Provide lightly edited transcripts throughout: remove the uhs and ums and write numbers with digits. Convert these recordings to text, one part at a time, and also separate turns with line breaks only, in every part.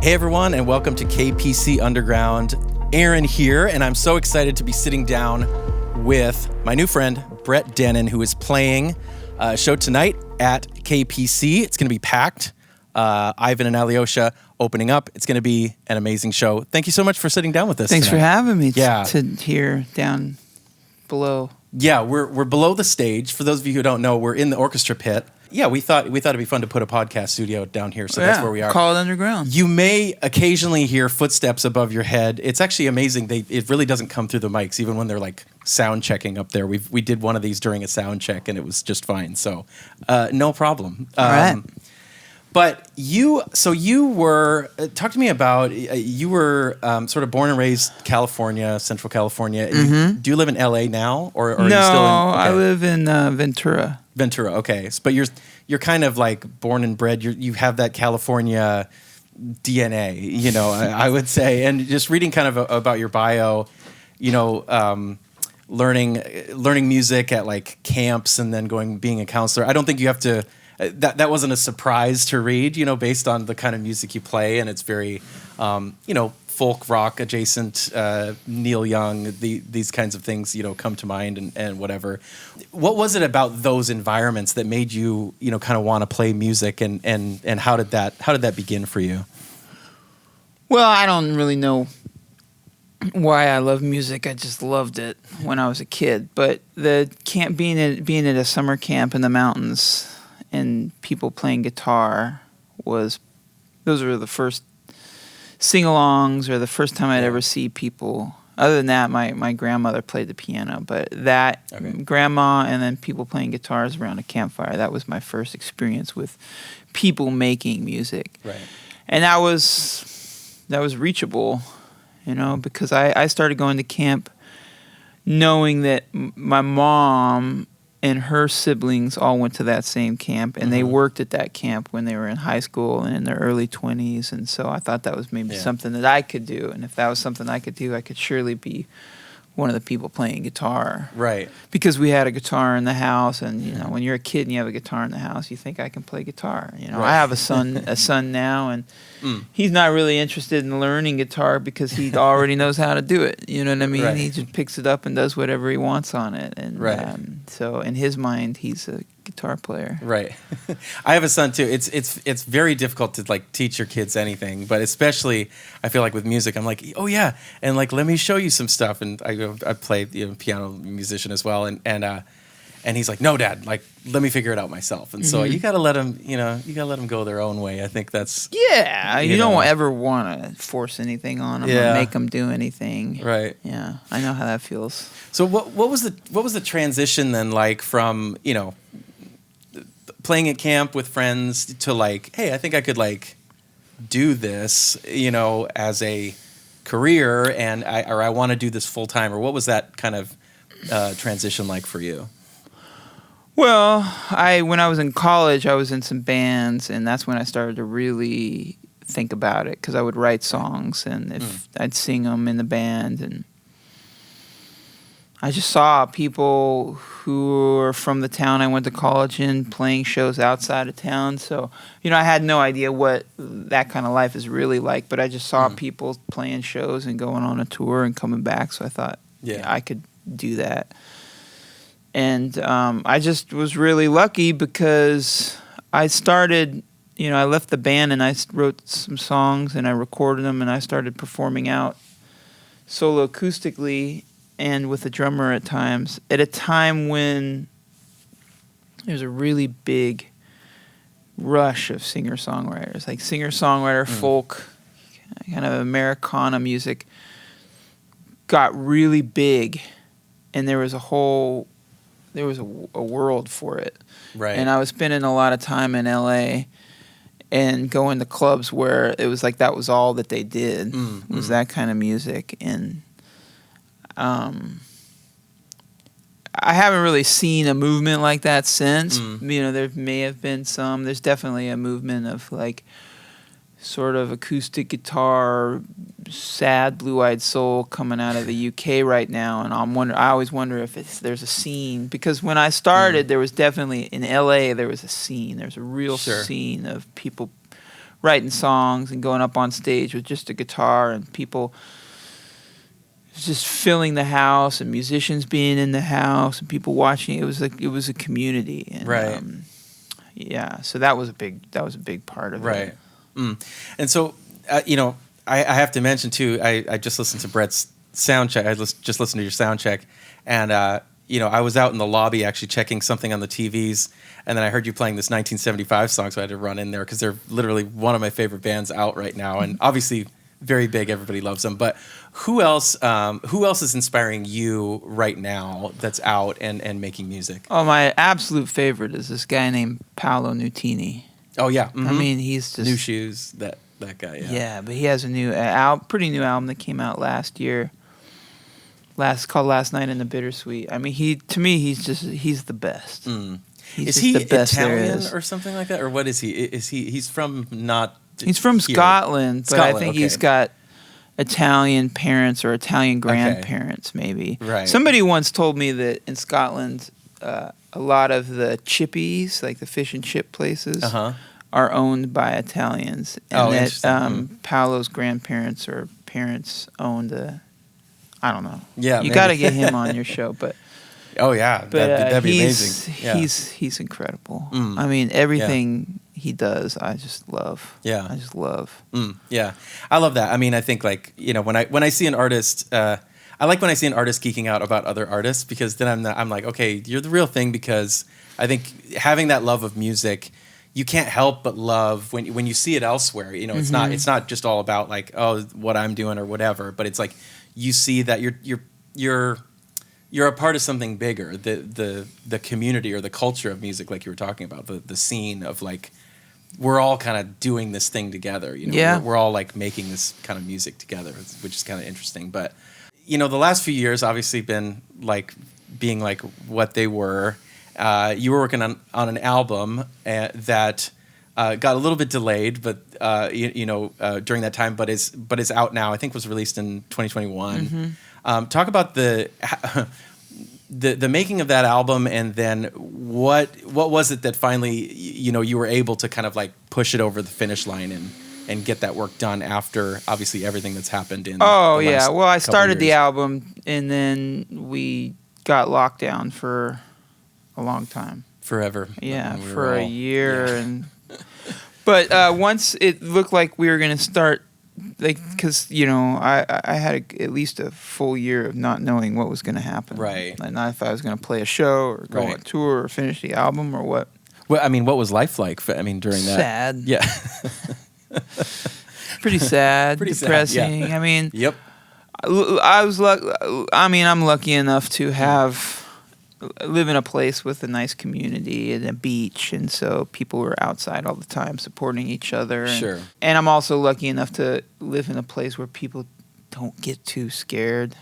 Hey everyone, and welcome to KPC Underground. Aaron here, and I'm so excited to be sitting down with my new friend, Brett Dennen, who is playing a show tonight at KPC. It's going to be packed. Ivan and Alyosha opening up. It's going to be an amazing show. Thank you so much for sitting down with us
Thanks
tonight.
for having me
Yeah.
to here down below.
Yeah, we're below the stage. For those of you who don't know, we're in the orchestra pit. Yeah, we thought it'd be fun to put a podcast studio down here, so that's where we are.
Call it underground.
You may occasionally hear footsteps above your head. It's actually amazing. It really doesn't come through the mics, even when they're like sound checking up there. We did one of these during a sound check, and it was just fine. So no problem.
All right.
But you were, talk to me about, you were sort of born and raised California, Central California.
Mm-hmm.
Do you live in LA now? Or are
No,
you still in? Okay.
I live in Ventura.
Ventura, okay. But you're kind of like born and bred. You have that California DNA, you know, I would say. And just reading kind of about your bio, you know, learning music at like camps and then being a counselor. I don't think you have to. That wasn't a surprise to read, you know, based on the kind of music you play, and it's very, you know, folk rock adjacent. Neil Young, these kinds of things, you know, come to mind, and whatever. What was it about those environments that made you, you know, kind of want to play music, and how did that begin for you?
Well, I don't really know why I love music. I just loved it when I was a kid. But the camp, being at a summer camp in the mountains and people playing guitar, those were the first sing-alongs, or the first time I'd ever see people. Other than that, my grandmother played the piano, but grandma and then people playing guitars around a campfire, that was my first experience with people making music.
Right.
And that was reachable, you know, because I started going to camp knowing that my mom and her siblings all went to that same camp, and they worked at that camp when they were in high school and in their early 20s. And so I thought that was maybe something that I could do. And if that was something I could do, I could surely be one of the people playing guitar.
Right.
Because we had a guitar in the house, and, you know, when you're a kid and you have a guitar in the house, you think I can play guitar. You know,
Right.
I have a son now, and he's not really interested in learning guitar because he already knows how to do it. You know what I mean?
Right.
He just picks it up and does whatever he wants on it. And so in his mind, he's a guitar player.
Right. I have a son too. It's very difficult to like teach your kids anything, but especially I feel like with music, I'm like, oh yeah, and like let me show you some stuff. And I play, you know, piano, musician as well, and he's like, no, Dad, like let me figure it out myself. And so you gotta let him, you know, go their own way. I think that's
you don't ever want to force anything on them or make them do anything.
Right.
Yeah, I know how that feels.
So what was the transition then like from, you know, playing at camp with friends to like, hey, I think I could like do this, you know, as a career, and I want to do this full time, or what was that kind of transition like for you?
Well, when I was in college, I was in some bands, and that's when I started to really think about it, because I would write songs, and if I'd sing them in the band, and I just saw people who were from the town I went to college in playing shows outside of town. So, you know, I had no idea what that kind of life is really like, but I just saw people playing shows and going on a tour and coming back. So I thought, I could do that. And I just was really lucky because I started, you know, I left the band and I wrote some songs and I recorded them and I started performing out solo acoustically and with a drummer at times, at a time when there's a really big rush of singer-songwriters, like singer-songwriter, folk, kind of Americana music got really big, and there was a world for it.
Right.
And I was spending a lot of time in LA and going to clubs where it was like that was all that they did, was that kind of music. And I haven't really seen a movement like that since. You know, there may have been some. There's definitely a movement of like sort of acoustic guitar, sad blue-eyed soul coming out of the UK right now, and I always wonder if there's a scene, because when I started, there was definitely in LA there was a scene. There's a real scene of people writing songs and going up on stage with just a guitar and people just filling the house and musicians being in the house and people watching. It was a community. And,
right.
Yeah. So that was a big part of it.
Right. And so, I have to mention too, I just listened to Brett's sound check. I just listened to your sound check, and I was out in the lobby actually checking something on the TVs, and then I heard you playing this 1975 song, so I had to run in there because they're literally one of my favorite bands out right now, and obviously very big. Everybody loves them. But who else is inspiring you right now that's out and making music?
Oh, my absolute favorite is this guy named Paolo Nutini.
Oh yeah, mm-hmm.
I mean, he's just
New Shoes. That guy. Yeah.
Yeah, but he has a new pretty new album that came out last year. Called Last Night in the Bittersweet. I mean, he's the best.
Is he the best Italian or something like that, or what is he? He's from not?
He's from
here.
Scotland, but I think
okay.
he's got Italian parents or Italian grandparents, maybe.
Right.
Somebody once told me that in Scotland, a lot of the chippies, like the fish and chip places, are owned by Italians, and that Paolo's grandparents or parents owned I don't know.
Yeah,
you got to get him on your show, but.
Oh yeah,
But
that'd be amazing. Yeah.
He's incredible. I mean, everything he does, I just love.
Yeah,
I just love.
Yeah, I love that. I mean, I think when I see an artist, I like when I see an artist geeking out about other artists, because then I'm like, okay, you're the real thing, because I think having that love of music, you can't help but love when you see it elsewhere. It's it's not just all about like, oh, what I'm doing or whatever, but it's like you see that you're a part of something bigger, the community or the culture of music, like you were talking about, the scene of like, we're all kind of doing this thing together.
Yeah.
We're all like making this kind of music together, which is kind of interesting. But the last few years obviously been like being like what they were. You were working on an album that got a little bit delayed, but during that time, but is out now. I think was released in 2021. Talk about the making of that album, and then what was it that finally you were able to kind of like push it over the finish line and get that work done after obviously everything that's happened in.
Oh yeah, well I started the album and then we got locked down for a long time.
Forever.
Yeah, for a year But once it looked like we were gonna start. Like, because I had at least a full year of not knowing what was going to happen.
Right.
Like, not if I was going to play a show or go on tour or finish the album or what.
Well, I mean, what was life like? During that.
Sad.
Yeah.
Pretty sad.
Pretty
depressing.
Sad, yeah.
I mean.
Yep.
I'm lucky enough to live in a place with a nice community and a beach, and so people were outside all the time supporting each other.
Sure.
And I'm also lucky enough to live in a place where people don't get too scared.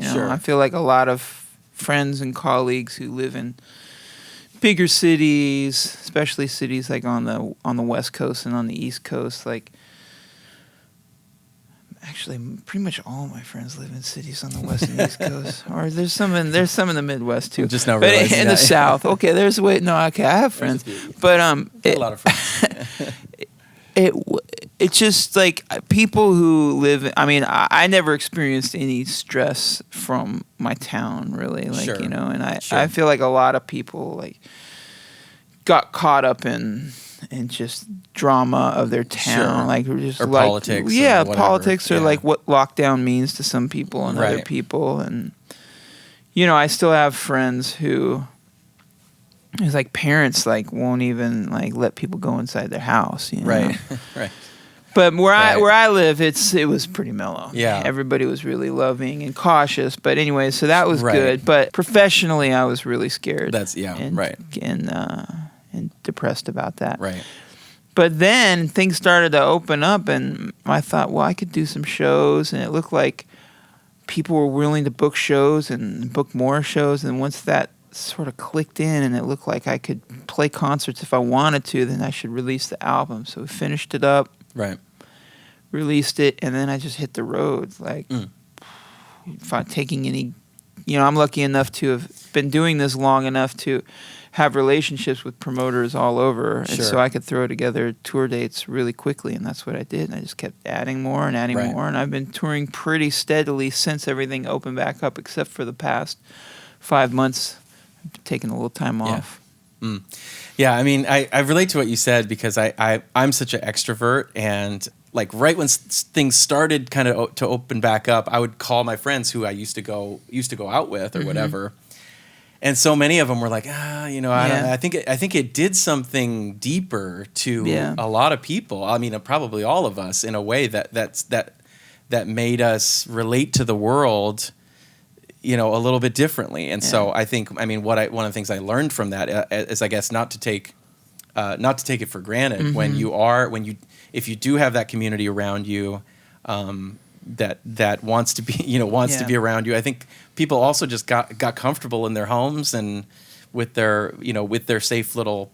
Sure.
I feel like a lot of friends and colleagues who live in bigger cities, especially cities like on the West Coast and on the East Coast, like. Actually, pretty much all of my friends live in cities on the West and East Coast, or there's some in the Midwest too.
Just now
but
realizing
in the South. Okay, I have friends, but
a lot of friends.
It's just like people who live. I mean, I never experienced any stress from my town, really. Like
Sure.
And I feel like a lot of people like got caught up in just drama of their town,
Sure.
like just
or
like
politics,
yeah,
or whatever.
politics, or like what lockdown means to some people and other people, and I still have friends who, it's like parents like won't even like let people go inside their house,
Right, right.
But where I live, it was pretty mellow.
Yeah,
everybody was really loving and cautious. But anyway, so that was good. But professionally, I was really scared. And depressed about that.
Right.
But then things started to open up, and I thought, well, I could do some shows, and it looked like people were willing to book shows and book more shows. And once that sort of clicked in, and it looked like I could play concerts if I wanted to, then I should release the album. So we finished it up, released it, and then I just hit the road, like taking any I'm lucky enough to have been doing this long enough to have relationships with promoters all over. And
Sure.
so I could throw together tour dates really quickly, and that's what I did. And I just kept adding more and adding
Right.
more, and I've been touring pretty steadily since everything opened back up, except for the past 5 months. I've taken a little time off.
Yeah, I mean, I relate to what you said because I'm such an extrovert, and like right when things started kind of to open back up, I would call my friends who I used to go out with or whatever. And so many of them were like, I think it did something deeper to a lot of people. I mean, probably all of us in a way that made us relate to the world, a little bit differently. And so I think, one of the things I learned from that is, I guess, not to take it for granted if you do have that community around you, that wants to be to be around you. I think people also just got comfortable in their homes and with their safe little,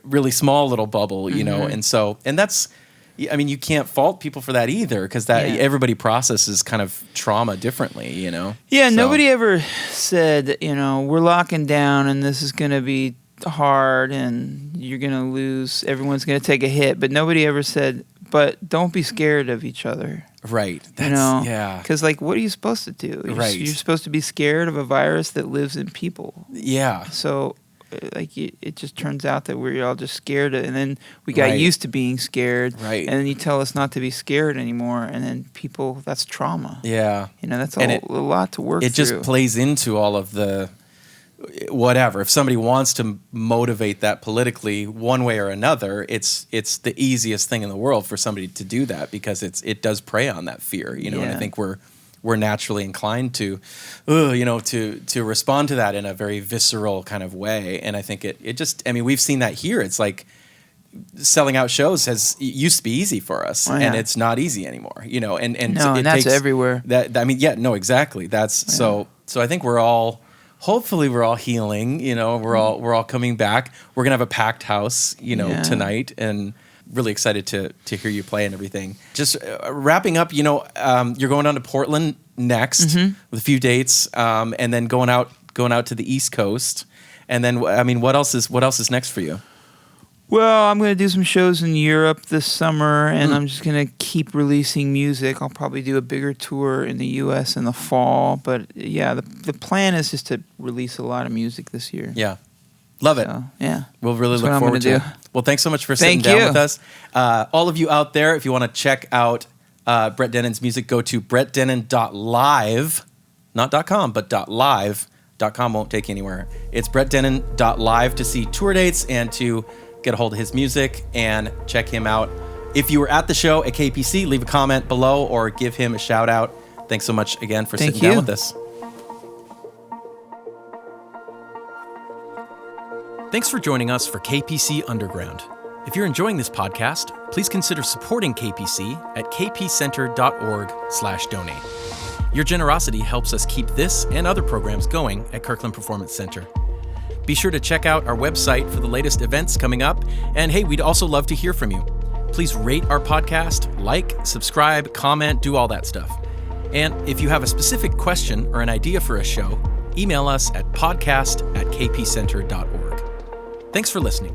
really small little bubble, and that's, you can't fault people for that either, because everybody processes kind of trauma differently,
Yeah, nobody ever said, we're locking down and this is going to be hard and you're going to lose, everyone's going to take a hit, but nobody ever said, but don't be scared of each other.
Right.
Yeah. Because, what are you supposed to do? You're supposed to be scared of a virus that lives in people.
Yeah.
So, it just turns out that we're all just scared, and then we got used to being scared.
Right.
And then you tell us not to be scared anymore, and then people, that's trauma.
Yeah.
That's a lot to work through.
It just plays into all of the whatever. If somebody wants to motivate that politically one way or another, it's the easiest thing in the world for somebody to do that, because it does prey on that fear, and I think we're naturally inclined to respond to that in a very visceral kind of way. And I think it just, we've seen that here. It's like selling out shows used to be easy for us, and it's not easy anymore, and
that's everywhere.
Exactly. That's so I think hopefully we're all healing, we're all coming back. We're going to have a packed house, tonight, and really excited to hear you play and everything. Just wrapping up, you're going down to Portland next with a few dates, and then going out to the East Coast. And then, what else is next for you?
Well, I'm going to do some shows in Europe this summer, and I'm just going to keep releasing music. I'll probably do a bigger tour in the U.S. in the fall. But, the plan is just to release a lot of music this year.
Yeah. Love it.
So, yeah.
We'll really look forward to it. Well, thanks so much for sitting down with us. All of you out there, if you want to check out Brett Dennen's music, go to brettdennen.live, not .com, but .live. .com won't take you anywhere. It's brettdennen.live to see tour dates and to get a hold of his music and check him out. If you were at the show at KPC, leave a comment below or give him a shout out. Thanks so much again for sitting down with us. Thanks for joining us for KPC Underground. If you're enjoying this podcast, please consider supporting KPC at kpcenter.org/donate. Your generosity helps us keep this and other programs going at Kirkland Performance Center. Be sure to check out our website for the latest events coming up. And hey, we'd also love to hear from you. Please rate our podcast, subscribe, comment, do all that stuff. And if you have a specific question or an idea for a show, email us at podcast@kpcenter.org. Thanks for listening.